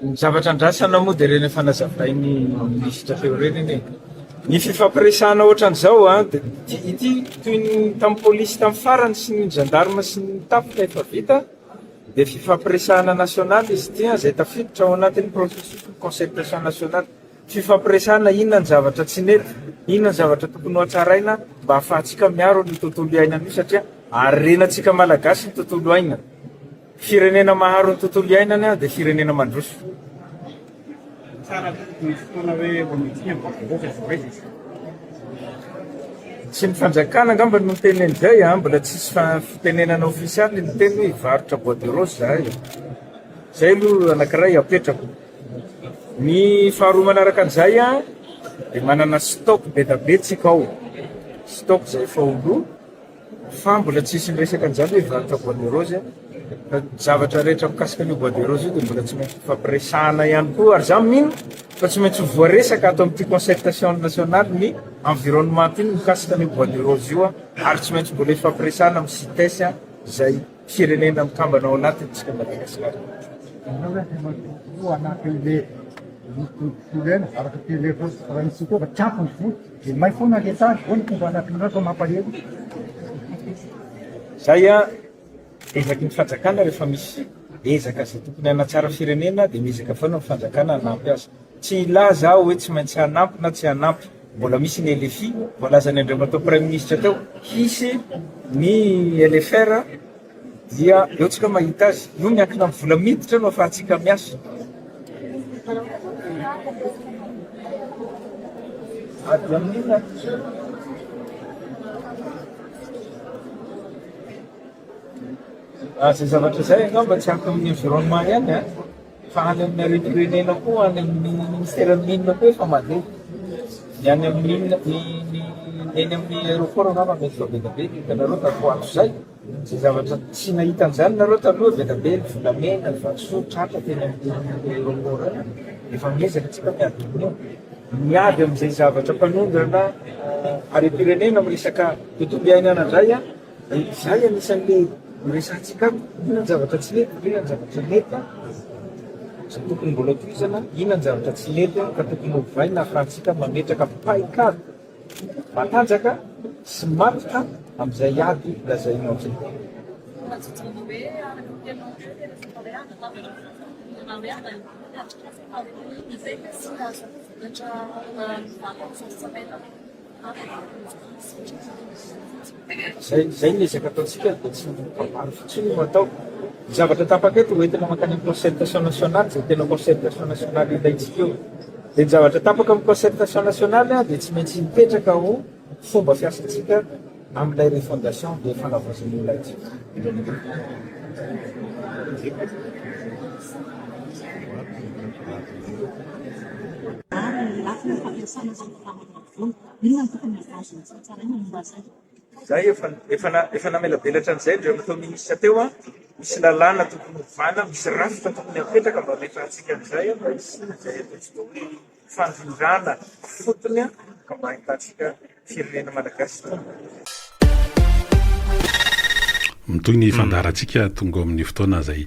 Ny zavatra andrasana moa dia ireny fanazavainy minisitra teo ireny. Ny fifampiresahana ohatran'izao dia ity toy ny tamin'ny polisy tamin'ny farany sy ny gendarme sy ny tapika efa vita dia fifampiresahana nasionaly izy ity izay tafiditra ao anatin'ny processus concertation nationale. Fifampiresahana inona ny zavatra tsy nety, inona ny zavatra tokony hatsaraina mba ahafahantsika miaro ny tontolo iainana io satria arenantsika malagasy ny tontolo iainana. Firenena maharo ny tontolo iainana dia firenena mandroso. Tsy ny fanjakana angamba no tenen'izay, mbola tsisy fitenenana ofisialy ny teny hoe varotra bois de rose zahay. Zay aloha anankiray apetrako. Ny faharoa manaraka an'izay dia manana stock be da be tsika ao. Stock zay efa oloa fa mbola tsisy miresaka an'izany hoe varotra bois de rose. Zavatra rehetra mikasika an'io bois de rose io dia mbola tsy maintsy fampiresahana ihany koa ary zany mino fa tsy maintsy voaresaka ato amin'ity concertation nationale ny environnement iny mikasika an'io bois de rose io ary tsy maintsy mbola fampiresahana amin'ny CITES izay firenena mikambana ao anatiny tsika Madagasikara. Zay ezaky ny fanjakana rehefa misy ezaka izay tokony hanatsara firenena dia miezaka foana ny fanjakana hanampy azy. Tsy ilaza hoe tsy maintsy hanampy na tsy hanampy. Mbola misy ny LFI, voalazany Andriamatoa Premier Ministre teo, hisy ny LFR dia eo tsika mahita azy. Io miankina amin'ny vola miditra no ahafahantsika miasa. Zay zavatra zay angamba tsy ampy amin'ny environnement ihany fa any amin'ny harem-pirenena koa, any amin'ny ministèren'ny mines koa efa mandeha. Ny any amin'ny eny amin'ny aéroport angamba mety fa be da be hitanareo tatoandro zay. Zay zavatra tsy nahita an'izany nareo taloha be da be ny volamena, ny vatosoa tratra teny amin'ny aéroport efa miezaka tsika miadokony eo. Miady amin'izay zavatra mpanondrana harem-pirenena amin'ny resaka tontolo iainana indray izay anisan'le miresantsika inona ny zavatra tsy nety, inona ny zavatra nety sy tokony mbola tohizana, inona ny zavatra tsy nety ka tokony hovaina ahafahantsika mametraka paikady matanjaka sy matotra amin'izay ady lazainao zay. Zay ny ezaka ataontsika dia tsy maro fotsiny no atao. Ny zavatra tapaka eto hoentina mankany amin'ny concertation nationale zay tena concertation nationale ilaintsika eo. Dia ny zavatra tapaka amin'ny concertation nationale dia tsy maintsy mipetraka ho fomba fiasantsika amin'ilay refondation dia fanavaozan'ny ilaintsika. Zay efa namela belatra an'izay Andriamatoa Minisitra teo misy lalàna tokony hovana, misy rafitra tokony apetraka mba hametrahantsika an'izay mba izay ataontsika fanondrana fotony ka mba ahitantsika firenena malagasy. Mitoy ny fandarantsika tonga amin'ny fotoana izay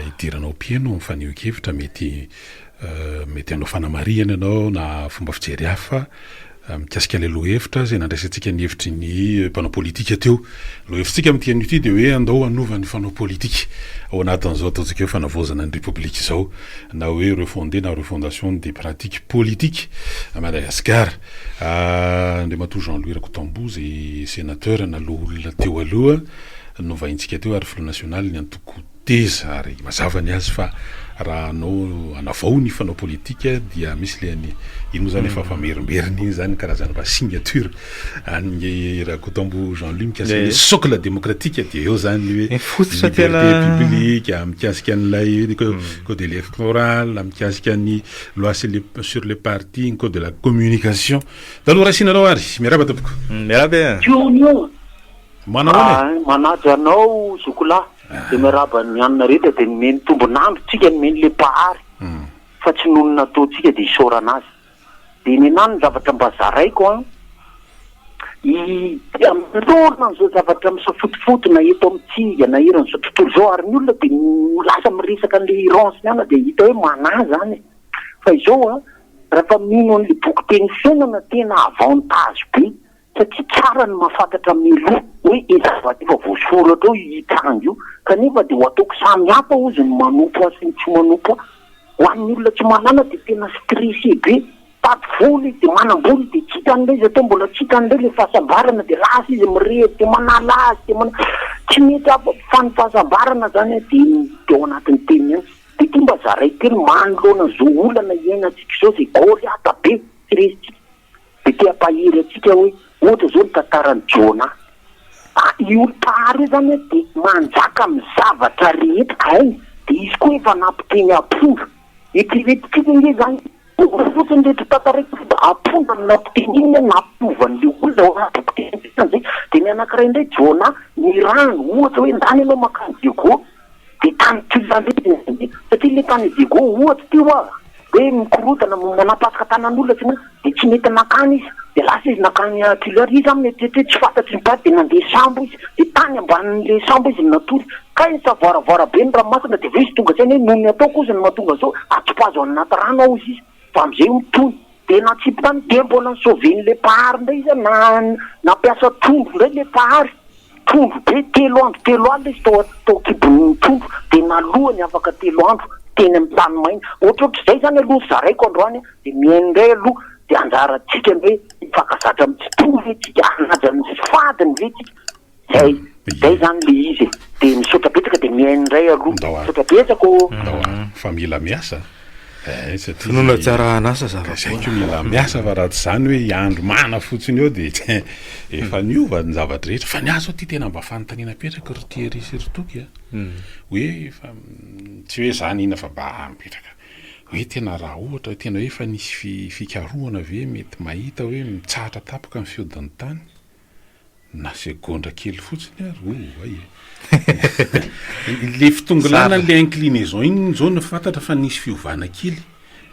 idiranao pieno mifaneho-kevitra mety hanao fanamariana ianao na fomba fijery hafa mikasika ilay lohevitra izay nandraisantsika ny hevitry ny mpanao politika teo. Lohevitsika amin'ity an'io ity dia hoe andao hanova ny fanao politika ao anatin'izao ataontsika hoe fanavaozana ny republique izao na hoe refonder na refondation des pratiques politiques à Madagascar. Andriamatoa Jean-Louis Rakotombo izay sénateur naloha olona teo aloha novahintsika teo ary Front National ny antoko teza ary mazava ny azy fa raha anao anavao ny fanao politika dia misy le any ino zany efa famerimberiny iny zany karazana mba signature any Rakotombo Jean-Louis mikasika ny socle démocratique dia eo zany hoe fototra liberté publique mikasika an'ilay code électoral mikasika ny loi sur les partis, code de la communication. Taloha rasinarao ary miaraba tompoko. Miaraba. Manao manaja anao Zokola dia miaraba ny anina rehetra dia meny tombonandro tsika meny le pahary fa tsy nonona ataontsika dia isorana azy dia ny enany ny zavatra mba zaraiko lorona n'izao zavatra misafotofotona eto amitsika na iran'izao tontolo zao ary ny olona dia lasa miresaka an'le ranceny ana dia hita hoe mana zany fa izao a rehefa mino an'le boky teny fiainana tena avantage be satria tsara ny mahafantatra miloa hoe zavatra efa voasoratra eo hitrango io kanefa dia ho ataoko samy hafa ozy ny manompo azy sy ny tsy manompo ho an'ny olona tsy manana dia tena stressé be tady voly dia manamboly dia tsy hitan'ilay izy atao mbola tsy hitan'ilay le fahasambarana dia lasa izy mirehety dia manala azy dia tsy mety fany fahasambarana zany aty dia ao anatin'ny teny ihany dia ty mba zaray teny manoloana zao olana iainantsika izao zay goly ata be stressitsika dia ty ampahiry atsika hoe ohatra zao ny tantarany Jona io mpahary zany dia manjaka amin'ny zavatra rehetra hainy dia izy koa efa nampiteny ampondra ekiretikika nge zany fotsiny rehetra tantaraiky ampondra ny nampiteny iny nampovan'le olona ao anaty zay dia ny anankiray indray Jona ny rano ohatra hoe ndany ianao makany Diego dia tany Tilande satria le tany Diego ohatra teo a hoe mikorotana manapasaka tanan'olona tsy dia tsy mety nakany izy dia lasa izy nakany Tulare izy aminy tsy fantatry ny paty dia nandeha sambo izy dia tany ambanin'le sambo izy natory ka izy savoaravora be ny ranomasina dia ve izy tonga sainy hoe noho ny ataoko izy ny mahatonga zao atopazo any anaty rano ao izy fa am'izay mitony dia natsipy tany dia mbola nisaoven'le pahary ndray izy nampiasa tondro ndray le pahary tondro be 3 andro izy tao kibon'ny tondro dia nalohany afaka 3 andro teny amin'ny tany maina ohatrohatr'izay zany aloha zaraiko androany dia miaino indray aloha dia anjaratsika hoe hifankazatra mitsitoro ve tsika anaja ny fadiny ve tsika zay zany le izy dia misaotra betsaka dia miaino indray aloha misaotra betsako fa mila miasa finoana tsara anasa zaiko mila miasa fa raha tsy zany hoe andro mana fotsiny eo dia efa niova ny zavatra rehetra fa ny azo ty tena mba fanontaniana petraka rotieri sy rotoky hoe tsy hoe zany ina fa mba mipetraka hoe tena raha ohatra tena hoe efa nisy fikarohana ve mety mahita hoe mitsahatra tapoka amin'ny fiodin'ny tany na segondra kely fotsiny ary le fitongolana le inclinaison iny zao ny fantatra fa nisy fiovana kely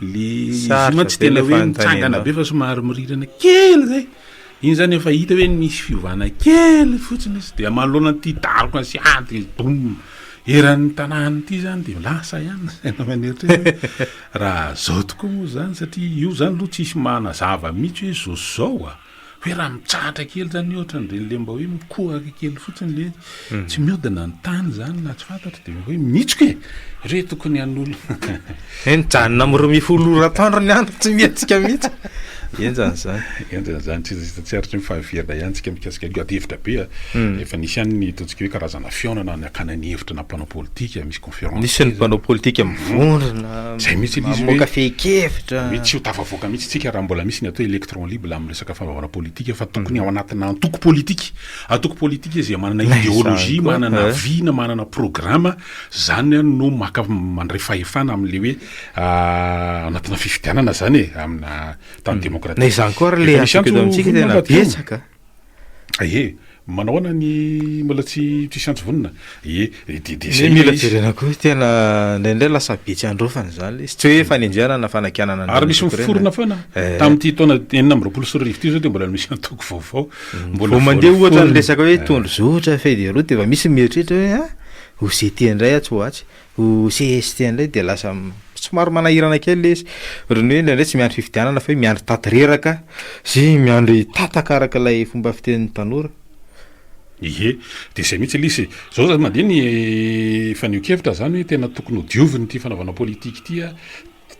le izy tsy tena hoe mitsangana be fa somary mirirana kely zay iny zany efa hita hoe misy fiovana kely fotsiny izy dia manoloana ty daroko sy ady dom eran'ny tanàny ity zany dia lasa ihany saina maneritra raha zao tokoa moa zany satria io zany aloha tsisy manazava mihitsy hoe zao hoe raha mitsahatra kely zany ohatra nireny mba hoe mikohaka kely fotsiny le tsy miodina ny tany zany na tsy fantatra dia hoe mihitsika re tokony an'olo nijanona am'ireo mifolora-tandro ny andro tsy miatsika mihitsy enjany tsy aritry mifahaverina ihany tsika mikasika adihevitra be efa nisy ihany ny ataontsika hoe karazana fionana ny akana ny hevitra na mpanao politika misy conférence nisy ny mpanao politika mivondrona zay mihitsy mamoaka fehikevitra hoe tsy ho tafavoaka mihitsy tsika raha mbola misy ny atao électron libre amin'ny resaka fanaovana politika fa tokony ao anatina antoko politika izy manana idéologie manana vina manana programma zany no maka mandray fahefana amin'le hoe anatina fifidianana zany amina tany démocratique na izany koa le amitsika tena betsaka manao ana ny mbola tsy siantsy vonona mila jerena koa tena ndraindray lasa betsy androfany zany sy tsy hoe fanenjana na fanakianana ary misy miforona foana tamin'ity taona 4 ty zao dia mbola misy antoko vaovao mbola mandeha ohatra ny resaka hoe tondro zotra federaux dia efa misy mieritrehitra hoe ho CT indray atsy ho atsy ho CST indray dia lasa somary manahirana kely le izy reny hoe indraindray tsy miandro fifidianana fa hoe miandro taty reraka sy miandro tataka araka ilay fomba fiten'ny tanora dia zay mihitsy lisy zao zany mandeha ny fanio-kevitra zany hoe tena tokony hodioviny ty fanaovana politika ity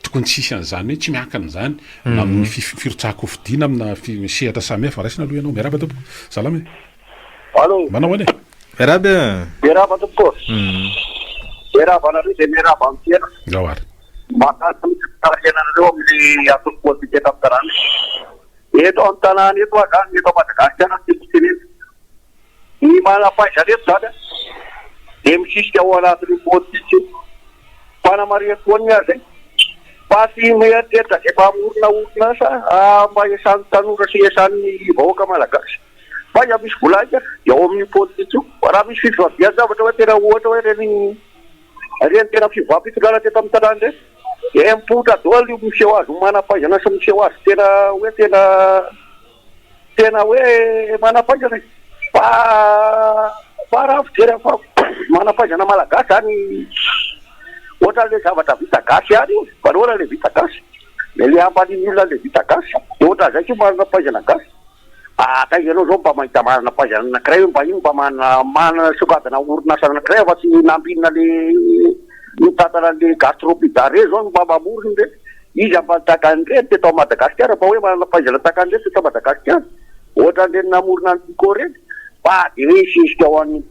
tokony tsisy an'izany hoe tsy miankana zany na amin'ny firotsahako fidiana amina sehatra samihafa raisina aloha ianao miaraba tompoko salama manao any miaraba tompoko miaraba anareo zay miaraba am'tiana zao ary makaiananareo amin'ny atoko politika eto amin'ny tanàna eto amin'ny tanàna eto zany eto Madagasikara tipotireny ny manapaiza reto zany dia misisika ao anatin'ny politika fanamariana koa ny azy paty mieritreritra zay mba amorona orinasa mba iasan'ny tanora sy iasan'ny vahoaka malagasy fa ia misy volaika dia ao amin'ny politika raha misy fivoabiany zavatra hoe tena ohatra hoe reny tena fivoam-pitongana teto amin'ny tanàna reny mipotra doa io miseho azy manampaizana sy miseho azy tena hoe tena tena hoe manapaizana fa raha fijery fa manapaizana malagasy zany ohatra le zavatra vita gasy any varoana le vita gasy le ampaniny olona le vita gasy ohatra zay koa manapaizana gasy ataizanao zao mba mahita manapaizana anankiray mba iny mba mana sokadina orinasa anankiray fa tsy nambinina le mitantana le gastropidare zao mba mamorony re izy amba takan'ireny teto Madagasikara fa hoe manapaizana takan'ireny teto Madagasikara ohatra le namorona an'iko reny fa de hoe sisika ao amin'ny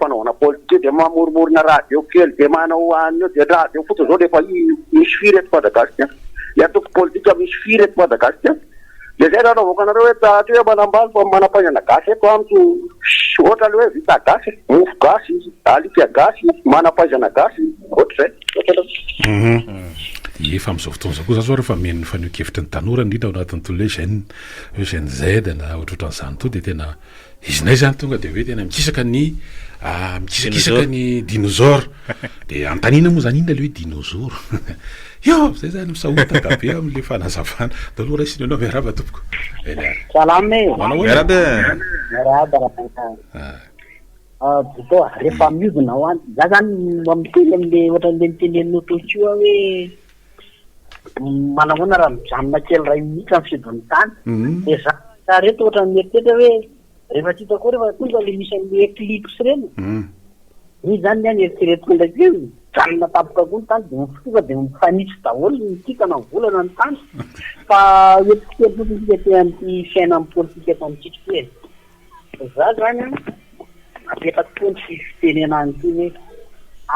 fanaovana politika de mamoromorona radio kely de manao anio de radio fotsiny zao rehefa misy firy eto Madagasikara le atoko politika misy firy eto Madagasikara de zay raha anaovako anareo hoe tahatra hoe manambalo fa manapaizana gasy eto amiko ohatra le hoe vita gasy mofo gasy alika gasy manapaizana gasy ohatra zay efa am'izao fotoana zao koa za zao rehefa meno fanio-kevitra ny tanora indrindra ao anatin'ny tolo hoe Gen Z na ohatrohatran'izany to de tena izy nay zany tonga de hoe tena mikisaka ny ny dinosaure de antanina moa zany inona le hoe dinosaure io zay zany misahotaka be am'le fanazavana da aloha raisiny anao miaraba tompoko salame bito rehefa miodina ao any za zany miteny am'le ohatran'le mitenenino tokio hoe manahoana raha mijanona kely ray minitra amin'ny fidon'ny tany de za reto ohatra mieritretra hoe rehefa tsy hitako rehefa tonga le misy an'le éclipse reny izy zany ny any eritreretiko ndraiky hoe mijanona tapoka koa ny tany de mifotoka de mifanitsy daholo ny tikana ny volana ny tany fa etikely fotsiny te amin'ny fiaina amin'ny politika eto amintsika hoe za zany apetraka koa ny fitenena anyty hoe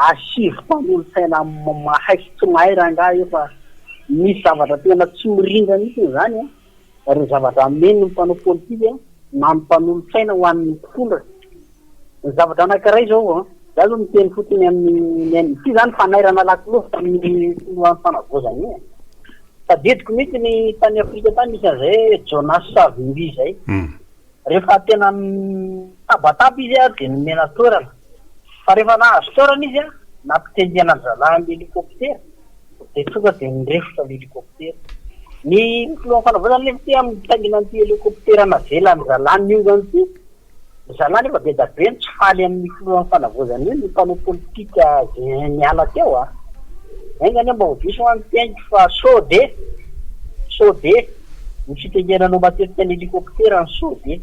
asivo mpanolo saina mahaiky tsy mahay raha ngahy io fa misy zavatra tena tsy miringa mihitsy zany ary zavatra ameny ny mpanao politika na mpanolo saina ho an'ny mpitondra ny zavatra anankiray zao za zao miteny fotiny amin'ny ty zany fanairana lakiloha tamin'ny filohan'ny fanavozana io tadidiko mihitsy ny tany Afrika tany misy an'izay Jonas Savimbi zay rehefa tena tabataba izy de nomena toerana fa rehefa nahazo toerana izy nampitendiana zalahy helicoptera de tonga de nirefotra l'hélicoptera ny filohan'ny fanavozana le ty mitangina an'ity hélicoptera navelany zalany miongany ty zalany efa be da be tsy faly amin'ny filohan'ny fanavozana io ny mpanao politika niala teo engany mba ho diso amin'ny piaingy fa sode ny fitengenanao matetika ny hélicoptera ny sode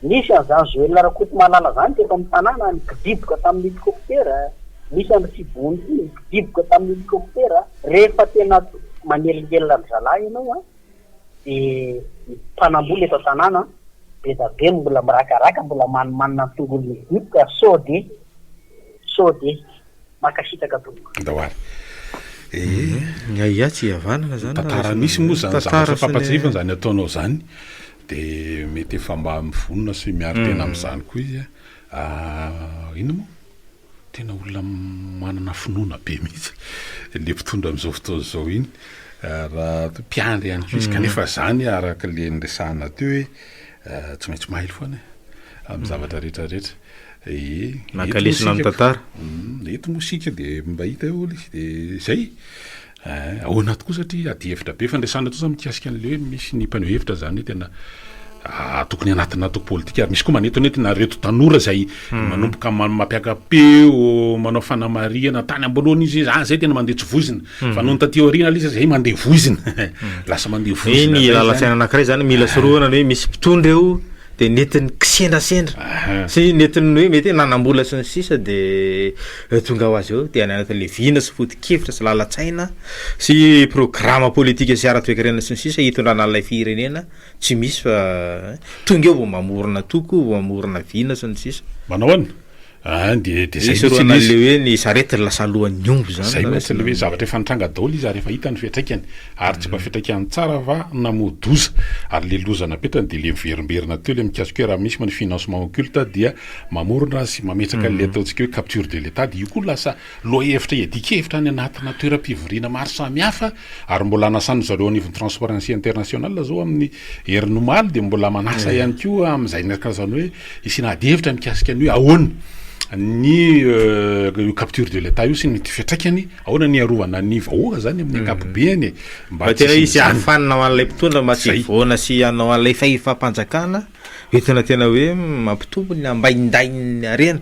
nisy an'izany Joël Rakoto malala zany teto amin'ny tanàna nikidiboka tamin'ny hélicoptera misy amin'ny fibony nikidiboka tamin'ny hélicoptera rehefa tena manelingelina ny zalahy ianao de mpanambola eto tanàna be da be mbola mirakaraka mbola manimanina ny tongolony diboka sode makasitaka tompoko ndawary ia tsy havanana zany tantara misy moa zany zavatra fampatsifana zany ataonao zany de mety efa mba mivonona sy miaro tena am'izany koa izy ino moa tena olona manana finoana be mihitsy le mpitondra am'izao fotoana zao iny raha mpiandry ihany koa izy kanefa zany araka le niresahana teo hoe tsy maintsy mailo foana amin'ny zavatra rehetrarehetra mankalesina amin'ny tantara eto mosika de mba hita eo izy de zay ao anaty koa satria ady hevitra be fandresana to za mikasika an'le hoe misy ny mpaneo hevitra zany hoe tena tokony anatina atoko politika ary misy koa manetony hoe tena reto tanora zay manomboka mampiakapeo manao fanamariana tany ambolohany izy zay tena mandeha tsy voizina fa noho ny taty aoriana izy zay mandeha voizina lasa mandeha voizina ny lalatsaina anankiray zany mila soroana hoe misy mpitondra eo de netiny kisendrasendra sy netiny hoe mety nanambola sy ny sisa de tonga ho azy eo de any anatin'le vina sy foto-kevitra sy lalatsaina sy programa politika sy ara-toekarena sy ny sisa hitondrana an'ilay firenena tsy misy fa tonga eo vo mamorona toko vo mamorona vina sy ny sisa manao any de zay soroana le hoe ny sarety lasa alohan'ny ombo zay mihitsy le hoe zavatra efa nitranga daholo izy ary efa hita ny fiatraikany ary tsy mba fiatraikany tsara va namodoza ary le loza napetrany de le miverimberina teo le mikasika hoe raha misy ma ny financement occulte dia mamorona sy mametraka le ataontsika hoe capture de l'état de io koa lasa loha hevitra edikevitra any anatina toeram-pivoriana maro samihafa ary mbola anasany zareo anivon'ny transparency international zao amin'ny herin'ny omaly de mbola manasa ihany koa amin'izay nakarazany hoe isina ady hevitra mikasika ny hoe ahoana ny capture de l'état io sy ny fiatraikany ahoana ny arovana ny vahoaka zany amin'ny ankapobeny mba tena izy afanina ho an'ilay mpitondra mba tsy voana sy anao an'ilay fahifampanjakana tena hoe mampitombo ny ambaindainy arena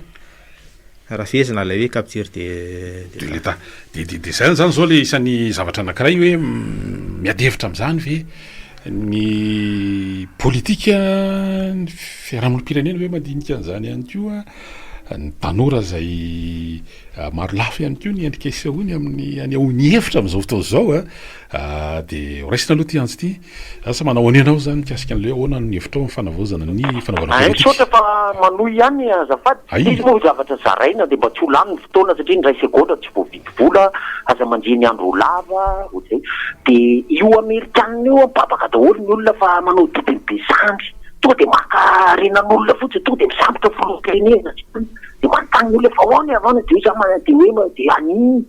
raha fezina lay hoe capture de l'état de zany zao le isan'ny zavatra anankiray hoe miady hevitra am'izany ve ny politika ny fiarahamonimpirenena hoe madinika an'izany ihany koa ny tanora zay maro lafo ihany koa ny endrika isaony amin'ny any ahony hevitra amin'izao fotoana zao de raisina aloha ty antsy ty asa manao any ianao zany mikasika an'le ahoana ny hevitra ao fanavozana ny fanaovana politika sotra fa manohy ihany azafady izy moa zavatra zaraina de mba tsy ho lany ny fotoana satria ny ray segonda tsy voavidy vola aza manjeny andro lava ohatzay de io amerikanina io ampapaka daholo ny olona fa manao didibe samby tonga de maka renan'olona fotsiny tonga de misambotra filoam-pirenena de manontany olona fa ahoana avana de za de hoe de aniny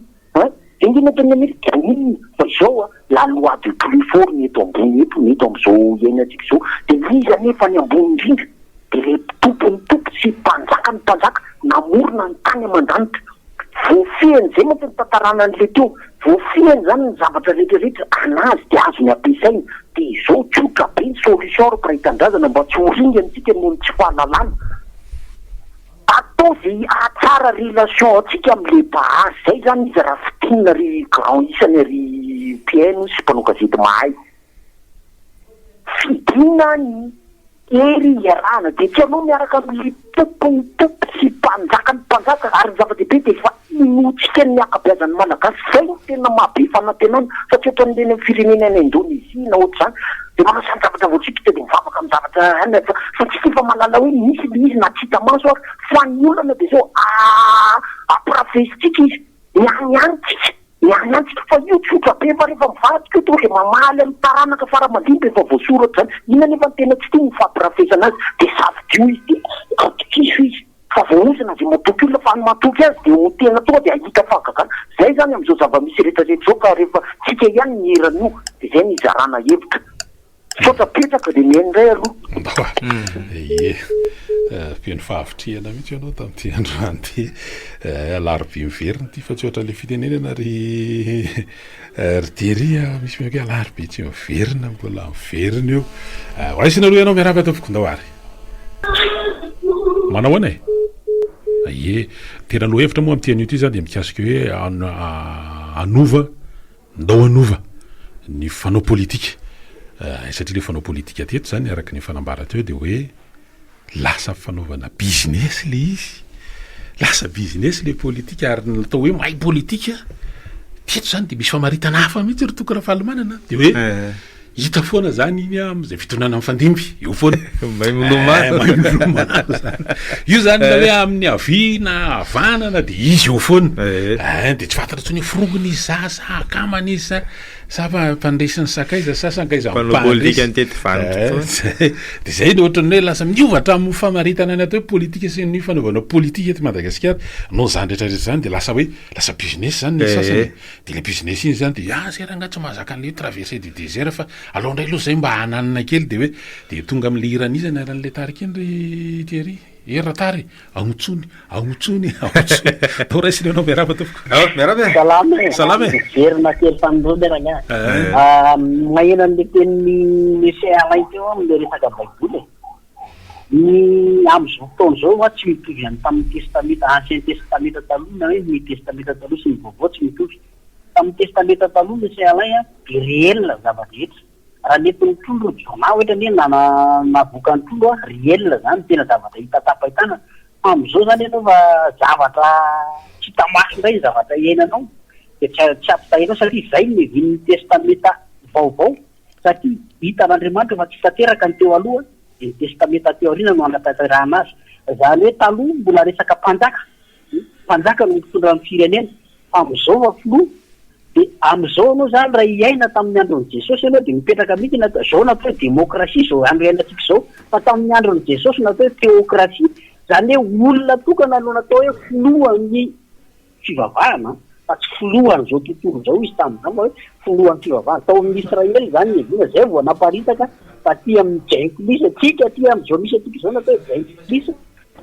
indrina teny amerika aniny fa izao la loi de Californie eto ambony eto am'izao iainantsika zao de iza nefa ny ambony indrindra de le tompony tompo sy mpanjaka ny mpanjaka namorona ny tany aman-danitra voafihany zay moa teny tantarana an'le teo voafihany zany ny zavatra rehetrarehetra anazy de azo ny ampiasaina de izao tsotra be ny solution ropraitandrazana mba tsy horinga antsika noho ny tsy fahalalana atao zay atsara relation atsika am'le bahasy zay zany izy raha fitinina ry grand isany ry piaino sy mpanao gazety mahay fidina ny ery iarahana de tsy anao miaraka am'le tompony tompo sy mpanjaka ny mpanjaka ary ny zava-dehibe de fa inotsika ny akabeazan'ny malagasy zay no tena mahabe fanantenana satria ohatran'ireny amin'ny firenena any Indonesia na ohatr'izany de manao samy zavatra voatsika de mivavaka amin'ny zavatra any fa tsy efa malala hoe misy le izy na tsy hita maso ary fa ny olana de zao aprafesitsika izy nianyantsika fa io tsotra be fa rehefa mivadika io tonga de mamaly amin'ny taranaka fara-mandimby efa voasoratra zany ina nefa ny tena tsy tia mifampirafesana azy de savidio izy de antokiso izy fa voaozana de matoky olona fa ny matoky azy de ho tena tonga de ahita fahagagana zay zany am'izao zava-misy rehetrarehetra zao ka rehefa tsika ihany ny eran'io de zay ny zarana hevitra sota petraka de miaindray aloha piano fahavitriana mihitsy ianao tamin'ity androany ty alarobia miveriny ty fa tsy ohatra le fitenenana ry teria misy mihako hoe alarobia tsy miverina mbola miverina io raisina aloha ianao miaraba ataovoko ndahoary manao ana tena lohevitra moa am'tian'io ty zany de mikasika hoe anova ndao anova ny fanao politika satria le fanao politika teto zany araky ny fanambara teo de hoe lasa fanaovana business le izy lasa business le politika ary natao hoe mahay politika teto zany de misy famaritana hafa mihitsy ry tokony fahalomanana de hoe hita foana zany iny am'izay fitonana am'fandimby io foana milomana zany io zany la hoe amin'ny avina avanana de izy eo foana de tsy fantatra tsony forongony izy sa akamana izy sa mpandresiny sakaiza sa sankaiza politika ny tety de zay no ohatrany hoe lasa miovatra amin'ny famaritana ny atao hoe politika sy ny fanaovana politika eto Madagasikara no zany rehetrarehetra zany de lasa hoe lasa business zany ny sasany de le business iny zany de zay raha ngatsy mahazaka an'le traversée du désert fa aloha ndray aloha zay mba hananana kely de hoe de tonga am'le iran'izany aran'le tariky iny ry Thierry eratary agnotsony tao raisiny anao miaraba tofoko salama verina kely fanindrody raha mahena an'le tenin'ny CRI teo am'le resaka baiboly ny am'izao fotoana zao tsy mitovy any tamin'ny testameta ancien testameta taloha na hoe ny testameta taloha sy ny vaovao tsy mitovy tamin'ny testameta taloha le CRI de réel zava-drehetra raha nentin'ny trondro jona ohatra ny navoka ny trondro réel zany tena zavatra hita tapahitana fa am'izao zany ianao fa zavatra tsy tamaso indray zavatra iainanao de tsy ampitahinao satria zay ny vin'ny testameta vaovao satria hitan'Andriamanitra fa tsy tanteraka ny teo aloha de ny testameta teo aoriana no anatanterahana azy zany hoe taloha mbola resaka mpanjaka no mitondra amin'ny firenena fa am'izao fa filoha de am'izao anao zany raha iaina tamin'ny andron'i Jesosy ianao de mipetraka mihitsy zao natao hoe demokrasia zao andro iainantsika zao fa tamin'ny andron'i Jesosy natao hoe teokrasia zany hoe olona tokana no natao hoe filohan'ny fivavahana fa tsy filohan' zao tontolo zao izy tamin'izao hoe filohan'ny fivavahana tao amin'ny Israely zany ny vina zay vao naparitaka fa ty amin'ny Jenkilisa tsika ty am'izao misy atika zao natao hoe Jenkilisa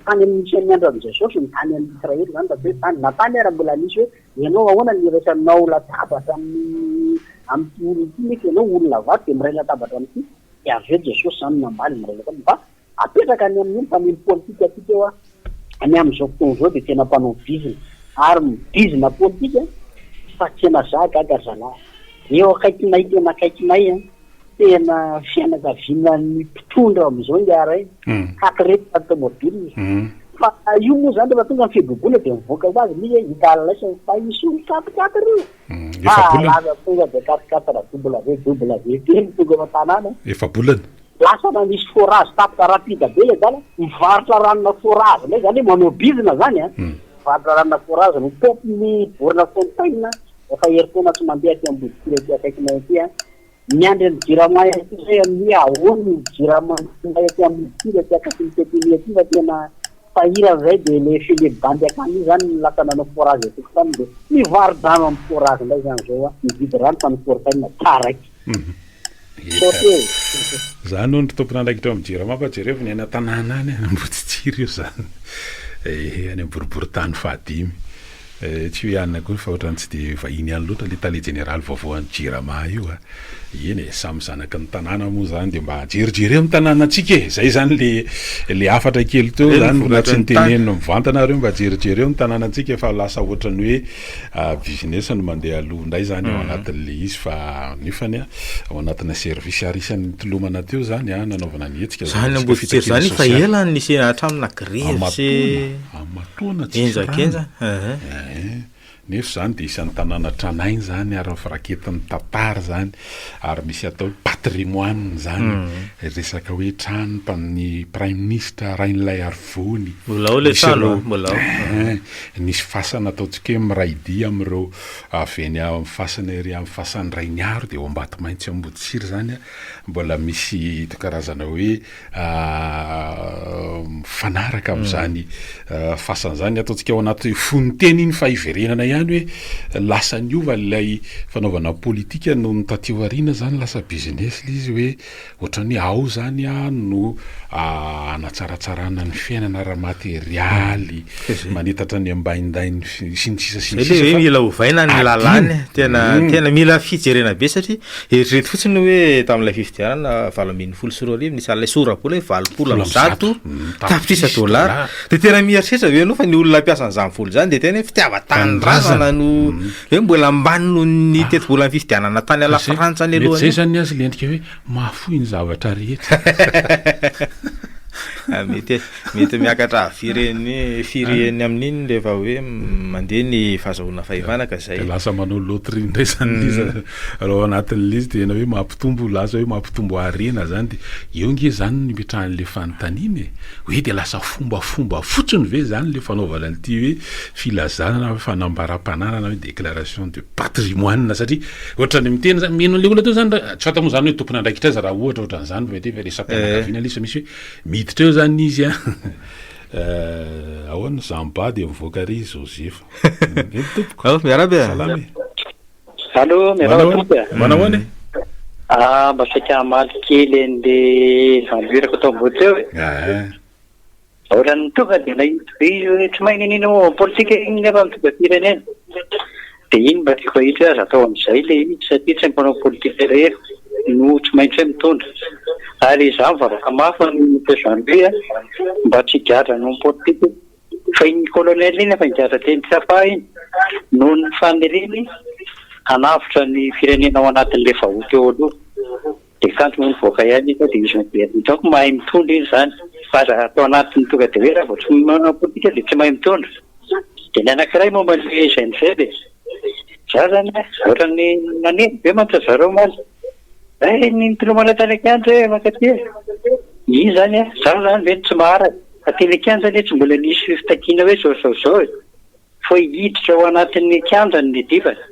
tany amin'ny Seigneur amin'izay saosy ny tany amin'ny Israely zany da hoe tany na tany ara mbola misy hoe ianao ahoana ny resanao latabatra amin'ny olona ity nefa ianao olona vato de miray latabatra amity de avy eo Jesosy zany nambaly miray latabatra mba apetraka any amin'ny mpamily politika aty eo any amin'izao fotoana izao de tena mpanao bizina ary mibizina politika fa tena zaka zalahy eo akaikinay tena akaikinay tena fianakavianan'ny mpitondra amin'izao ngiara katrety automobile fa io moa zany rehefa tonga ny fibobola de mivoaka ho azy misy hita laisa fa isy katikaty reo laza tonga de katikatra W teny tonga ao tanàna efa bolana lasa na misy forage tapaka rapide be le zany mivarotra ranona forage lay zany manao bizina zany mivarotra ranona forage ny tompony borina fontaine efa heritaona tsy mandeha aty ambodikira aty akaikinay aty miandry ny jirama aty zay amin'ny ahoany jirama aty ambodikira aty akaikin'ny tetiny aty fa tena fahira zay de le file bandy akany zany lasa nanao forage aty tany de mivarodrano amin'ny forage lay zany zao mividy rano fa ny fontaine tsaraiky zany no ny tompona andraikitra amin'ny jirama fa jereo ny any tanàna any ambotsitsiry io zany any amboribory-tany fahadimy tsy hoe anina koa fa ohatrany tsy de vahiny any loatra le tale général vaovao any jirama io eny samy zanaky ny tanàna moa zany de mba jerijery amin'ny tanànatsika zay zany le afatra kely teo zany na tsy nitenenino mivantanareo mba jerijereo ny tanànatsika fa lasa ohatrany hoe business no mandeha aloha ndray zany ao anatin'le izy fa nefany ao anatina service arisan'ny tolomana teo zany nanaovana ny hetsika zany ambotsitsiry zany fa ela ny nisena hatramina greve sy amatoana enjakenja nefa zany de isan'ny tanàna tranainy zany ary firaketin'ny tantara zany ary misy atao patrimoine zany resaka hoe trano ny prime ministre Rainilay Arvony mbola ao le trano mbola ao nisy fasana ataontsika hoe miraidia amin'ireo avy eny amin'ny fasana ery amin'ny fasan'ny Rainiaro de ao Ambatomaintsy Ambotsiry zany mbola misy karazana hoe fanaraka amin'izany fasana zany ataontsika ao anaty foniteny iny fa iverenana ihany hoe lasa niova ilay fanaovana politika no nitateo arina zany lasa business le izy hoe ohatrany ao zany no anatsaratsarana ny fiainana raha materialy manetatra ny ambaindainy sy ny sisa mila ovaina ny lalàny tena mila fijerena be satria eritrereto fotsiny hoe tamin'ilay fifidianana 2016 nisy an'ilay sorabola hoe 20 tapitrisa $. De tena mieritreritra ve anao fa ny olona mpiasa an'izany vola zany de tena fitiavatany razana no hoe mbola ambany no ny tetibola ny fifidianana tany ala Frantsa ny aloha zay zany azy le endrika hoe mahafoy ny zavatra rehetra mety miakatra fireny amin'iny rehefa hoe mandeha ny fahazahoana fahivanaka zay lasa manao loterie ndray zany izy raha anatin'le izy tena hoe mampitombo lasa hoe mampitombo arena zany de eo nge zany ny mitrahan'le fanontaniana hoe de lasa fombafomba fotsiny ve zany le fanaovana an'ity hoe filazana na hoe fanambaram-pananana hoe déclaration de patrimoine satria ohatrany miteny zany meno an'le olona teo zany tsy fata moa zany hoe tompona andraikitra azy raha ohatra ohatran'izany mety hoe resam-pianakaviana lisa misy hoe miditra eo zany izy ahoana Zamba de mivoaka ry Joseph tompoko miarabe salame allo miarabe manahoana mba saika maly kely an'le ambirako tao ambony teo ohatrany tonga de izy tsy mahay ninino politika iny nefa mitonga firenena de iny mba tiako ahitra azy atao amin'izay le izy satria tsy mpanao politika rehetra no tsy maintsy hoe mitondra ary izany varoka mafy ny president mba tsy higadra no politika fa iny colonel iny efa higadra teny Tsapa iny noho ny faniriny hanavitra ny firenena ao anatin'le vahoaka eo aloha de kanto ny voaka ihany izy de izy hitako mahay mitondra iny zany fa raha atao anatin'ny tonga de hoe raha vao tsy manao politika de tsy mahay mitondra de ny anankiray momba le CNC za zany ohatrany naneny be mantsy zareo maly ny tolomana tany akianjo hoe makaty iny zany za zany ve tsy maharaka ateny akianjo zany tsy mbola nisy fitakiana hoe zao fa hiditra ao anatin'ny kianjany ny divana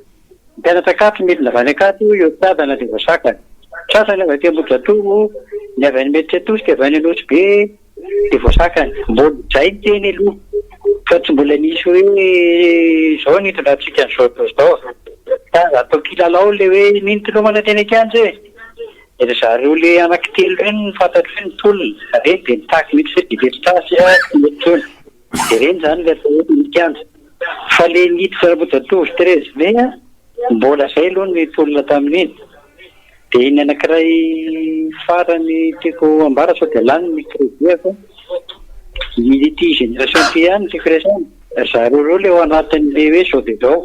mpianatra akato midina avany akato eo tadana de voasakany sasany avy aty Ambohijatovo ny avy any Metsetosika avy any Anosy be de voasakany mbola zay teny aloha fa tsy mbola nisy hoe zao nitondratsika n'izao atao kilalao le hoe nintolomana teny akianjo hoe Ry zareo le anankitelo reny fantatro hoe nitolona reny dia nitaky mihitsy hoe diversitasy metony dia reny zany le atao hoe minikanja fa le nity zara-boajantovy Thérèse May mbola zay aloha nitolona tamin'iny dia iny anankiray farany tiako ambara sao dia lany ny crédit ity génération ty ihany tiako resany zareo reo le ao anatin'le hoe sao dia zao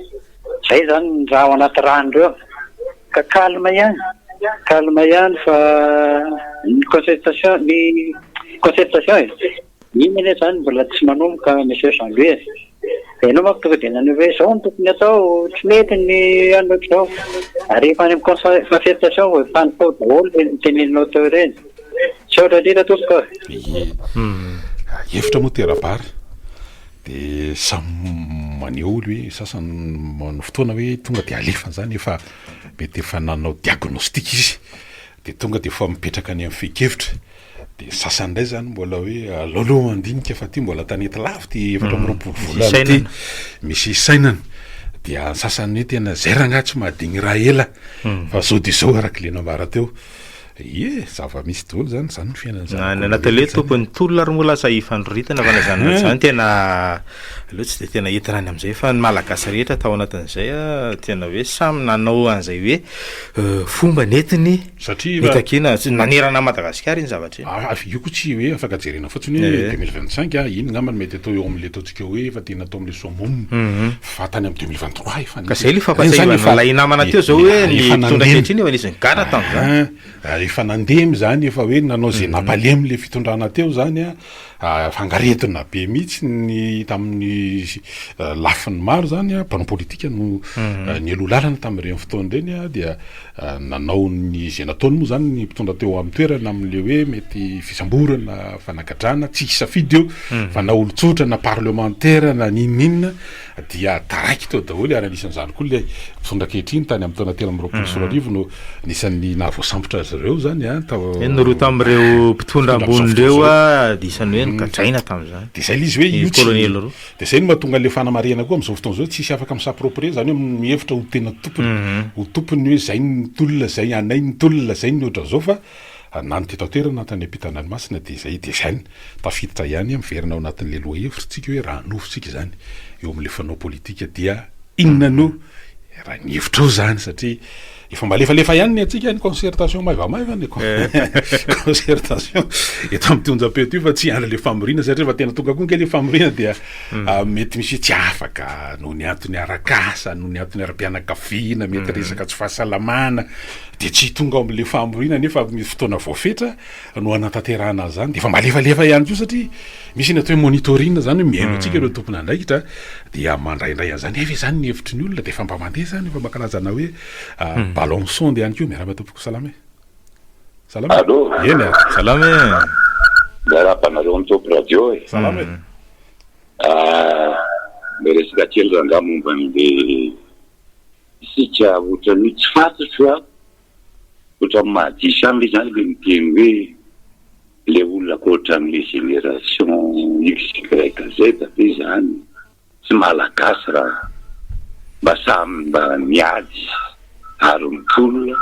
zay zany raha ao anaty rano reo ka calme ihany fa ny concertation iny ane zany mbola tsy manomboka monsieur Jean-Louis ianao manko tonga dia nany hoe zao no tokony atao tsy mety ny anoko zao ary rehefa any amin'ny concertation vao fanotao daholo le niteneninao teo ireny tsy ohatra indrindra tompoko hevitra moa terabary dia samy maneho olo hoe sasany mano fotoana hoe tonga dia alefany zany efa mety efa nanao diagnostika izy dia tonga dia efa mipetraka any amin'ny fehi-kevitra dia sasany indray zany mbola hoe aloaloha mandinika fa ty mbola tanety lavy ty efatra am'roapolo volana ty misy sainana dia sasany hoe tena zay raha ngatsy mahadigny raha ela fa zao dia zao araky le nambara teo zava-misy daholo zany zany ny fiainana natale tokony tolona ary molasa ifandroritana fanazanana zany tena aloha tsy dia tena entina any amin'izay fa ny malagasy rehetra tao anatin'izay tena hoe samy nanao an'izay hoe fomba netiny satria itakina nanerana Madagasikara iny zavatra io koa tsy hoe afaka jerena fotsiny hoe 2025 iny ngambany mety atao eo amin'le ataontsika hoe efa tena atao amin'le somom fa tany amin'ny 2023 efa ka zay le fampasahivana lay namana teo zao hoe ny mpitondra kehitriny efa nisy gara tamin'izany efa nandemy zany efa hoe nanao zay nampalemy le fitondrana teo zany fangaretina be mihitsy ny tamin'ny lafiny maro zany mpanao politika no ny alolalana tamin'ireny fotoana ireny dia nanao ny zay nataony moa zany ny mpitondra teo amin'ny toerana amin'le hoe mety fisamborana fanagadrana tsy hisafidy eo fa na olotsotra na parlementaire na ninina dia taraiky teo daholo ary anisan'izany koa le mpitondra kehitriny tany amin'ny taona telo amby roapolo sy roa arivo no nisan'ny nahavoasambotra azy ireo zany noroa tamin'ireo mpitondra ambonireo disany hoe nikatraina tamin'izany dia zay izy hoe io colonel reo dia zay no mahatonga le fanamarihana koa amin'izao fotoana zao tsisy afaka misaproprie zany hoe mihevitra ho tena tompony ho tompony hoe zay nitolona zay anay nitolona zay ny ohatra zao fa nany tetatoerana anatin'ny ampitananymasina dia zay zany tafiditra ihany miverina ao anatin'le loha hevitrytsika hoe raha nofotsika zany eo amin'le fanao politika dia inona no raha ny hevitra ao zany satria efa malefalefa ihany ny atsika ny concertation maivamaiva ny concertation eto amin'ny tonjam-peo fa tsy andra le famorina satria fa tena tonga koa nke le famorina dia mety misy tsy afaka noho ny antony arakasa noho ny antony ara-pianakaviana mety resaka tsy fahasalamana dia tsy tonga ao amin'le famorina nefa misy fotoana voafetra no anatanterahana zany dia efa malefalefa ihany ko satria misy ny atao hoe monitoring zany hoe miaino atsika ireo tompona andraikitra dia mandraindray an'izany efa zany ny hevitry ny olona dia efa mba mandeha zany efa mankalazana hoe balançon dia ihany ko miarama tompoko salame salame allo eny salame miarapanareo amin'ny topo radio salame miresaka kely ranga momba an'le isika ohatrany tsy fantatro ohatra mahadisy any le zany le miteny hoe le olona koatran'le génération XYZ be zany tsy malagasy raha mba miady ary mitolona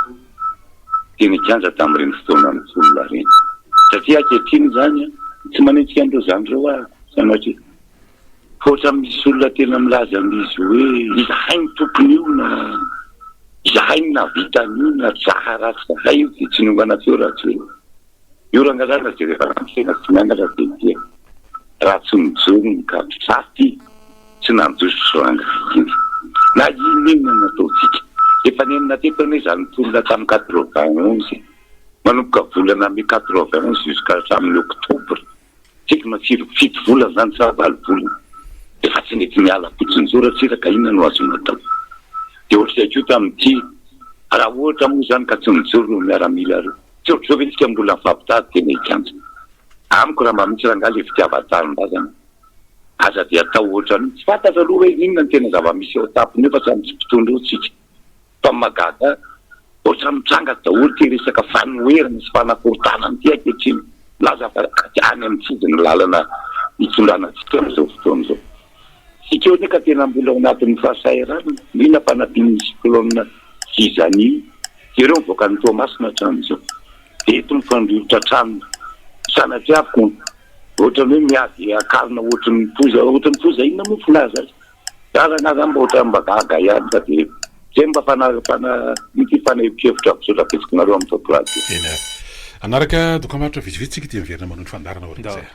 tena kanja tamin'ireny fotoana mitolona reny satria ankehitriny zany tsy manentsika andreo zany reo sanatria ohatra misy olona tena milaza amin'izy hoe izahay ny tompony io na izahay ny navitany io na zaha ratsy zahay io dia tsy nongana feo raha tsy hoe io rangarana dia rehefa ramsena tsy miangatra dia raha tsy mijorony ka saty tsy nanjoso rangainy na inona nataotsika efa nenina tetany hoe zany mitolona tamin'ny 91 manomboka volana ame 91 jusqu'à hatramin'ny octobre tsika matsiro fito volana zany sa valo volana efa tsy nety miala potsinjora ka inona no azo natao dia ohatra ko tamin'ity raha ohatra moa zany ka tsy mijoro no miaramila reo tsy ohatra zao hoe tsika mbola mifampitady tena ikanja amiko raha mba misy rangaha le fitiavan-tany-bazana aza dia atao ohatra ny tsy fantatra aloha hoe inona ny tena zava-misy eo tapony eo fa tsy misy mpitondra eo tsika fa magaga ohatra mitranga daholo ty resaka fanoherana sy fanakorotana ny ty ankehitriny laza fa any amin'ny tsidiny lalana hitondrana tsika amin'izao fotoana zao sika eo neka tena mbola ao anatin'ny fahasahiranana mihina fanadin'ny cyclone Zizani ireo mivoaka ny Toamasina hatramin'izao eto ny fandrivotra trano sanatiavoko ohatrany hoe miady akarina ohatrany poza inona moa filaza azy aranazy mba ohatrany mba gaga ihany fa de zay mba mity fanahevikevitra akosolapesikinareo amin'ny toporaty eny anaraka dokam-barotra vitsivitsy tsika ty miverina manondro fandarana ohatr'izay